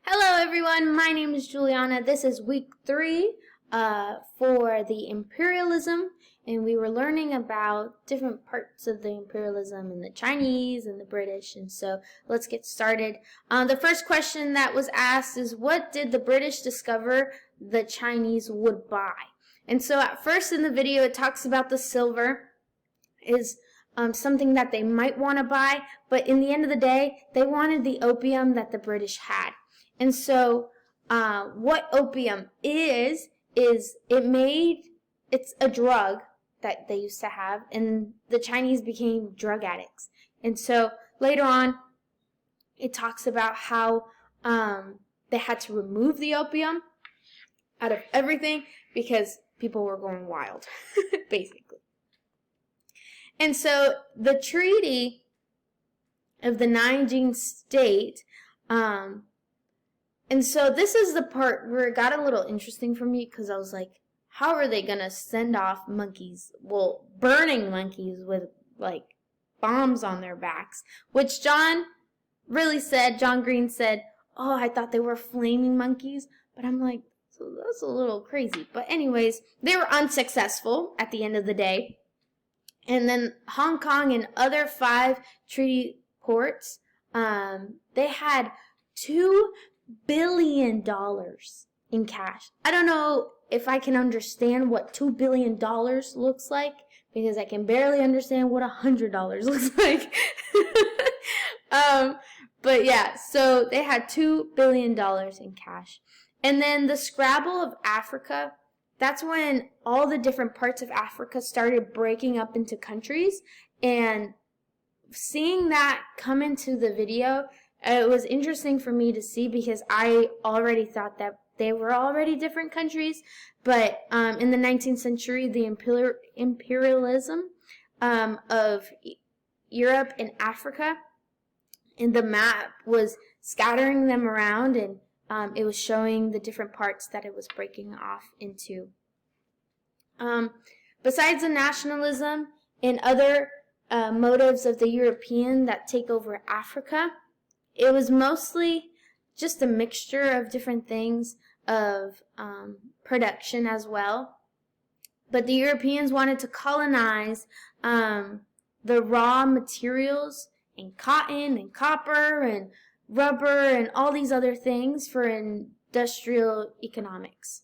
Hello everyone, my name is Juliana. This is week 3 for the imperialism, and we were learning about different parts of the imperialism and the Chinese and the British, and so let's get started. The first question that was asked is, what did the British discover the Chinese would buy? And so at first in the video it talks about the silver is something that they might want to buy, but in the end of the day they wanted the opium that the British had. And so what opium is it's a drug that they used to have, and the Chinese became drug addicts. And so later on, it talks about how they had to remove the opium out of everything because people were going wild, basically. And so the Treaty of the Nanjing State, and so this is the part where it got a little interesting for me, because I was like, how are they going to send off monkeys? Well, burning monkeys with, like, bombs on their backs. Which John Green said, oh, I thought they were flaming monkeys. But I'm like, so that's a little crazy. But anyways, they were unsuccessful at the end of the day. And then Hong Kong and other 5 treaty ports, they had $2 billion in cash. I don't know if I can understand what $2 billion looks like, because I can barely understand what $100 looks like. But yeah, so they had $2 billion in cash. And then the Scrabble of Africa, that's when all the different parts of Africa started breaking up into countries. And seeing that come into the video, it was interesting for me to see, because I already thought that they were already different countries. But in the 19th century, the imperialism of Europe and Africa, and the map was scattering them around, and it was showing the different parts that it was breaking off into. Besides the nationalism and other motives of the European that take over Africa, it was mostly just a mixture of different things of production as well. But the Europeans wanted to colonize the raw materials and cotton and copper and rubber and all these other things for industrial economics.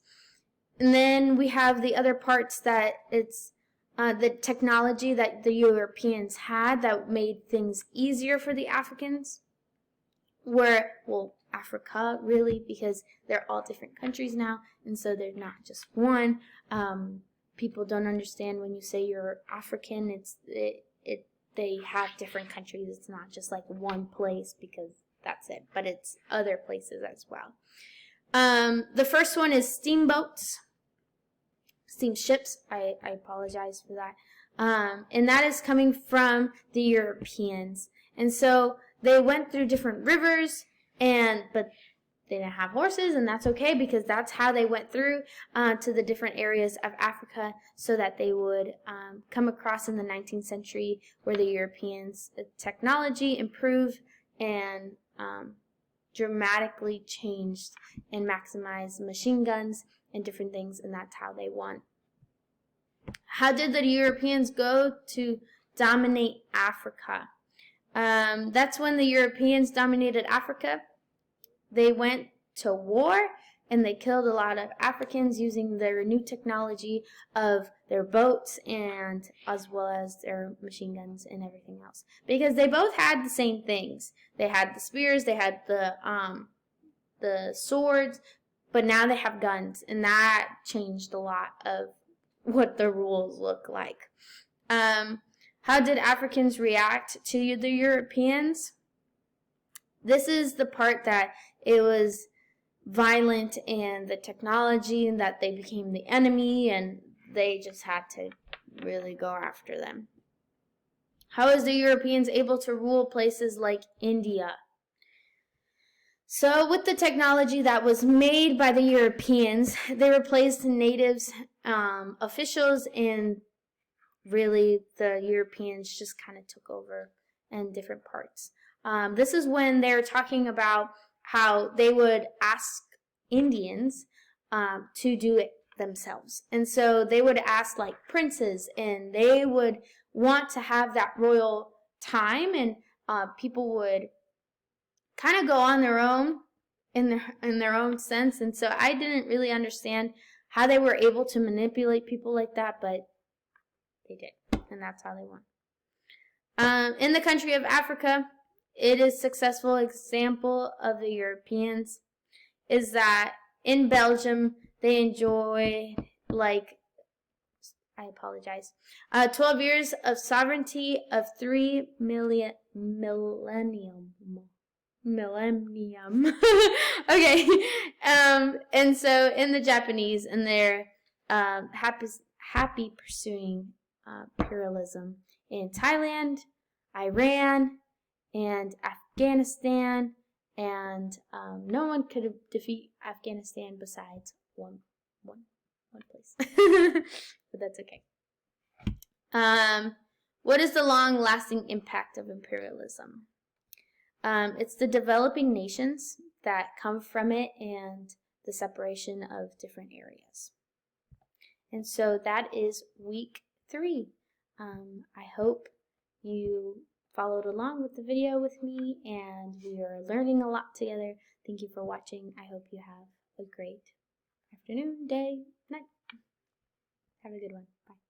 And then we have the other parts that it's the technology that the Europeans had that made things easier for the Africans. Africa, really, because they're all different countries now, and so they're not just one. People don't understand when you say you're African, they have different countries. It's not just like one place, because that's it, but it's other places as well. The first one is steamships. I apologize for that. And that is coming from the Europeans. And so they went through different rivers, but they didn't have horses, and that's okay, because that's how they went through to the different areas of Africa, so that they would come across in the 19th century, where the Europeans' technology improved and dramatically changed and maximized machine guns and different things, and that's how they won. How did the Europeans go to dominate Africa? That's when the Europeans dominated Africa. They went to war, and they killed a lot of Africans using their new technology of their boats, and as well as their machine guns and everything else. Because they both had the same things. They had the spears, they had the swords, but now they have guns, and that changed a lot of what the rules look like. How did Africans react to the Europeans? This is the part that it was violent, and the technology, and that they became the enemy, and they just had to really go after them. How is the Europeans able to rule places like India? So with the technology that was made by the Europeans, they replaced natives, officials, and really the Europeans just kind of took over in different parts. This is when they're talking about how they would ask Indians to do it themselves. And so they would ask like princes, and they would want to have that royal time, and people would kind of go on their own in their own sense. And so I didn't really understand how they were able to manipulate people like that, but they did, and that's how they won. In the country of Africa, it is a successful example of the Europeans is that in Belgium they enjoy 12 years of sovereignty of 3 millennium. Okay. And so in the Japanese, and they're happy pursuing imperialism in Thailand, Iran, and Afghanistan, and no one could defeat Afghanistan besides one place. But that's okay. What is the long-lasting impact of imperialism? It's the developing nations that come from it and the separation of different areas. And so that is week 3. I hope you followed along with the video with me, and we are learning a lot together. Thank you for watching. I hope you have a great afternoon, day, night. Have a good one. Bye.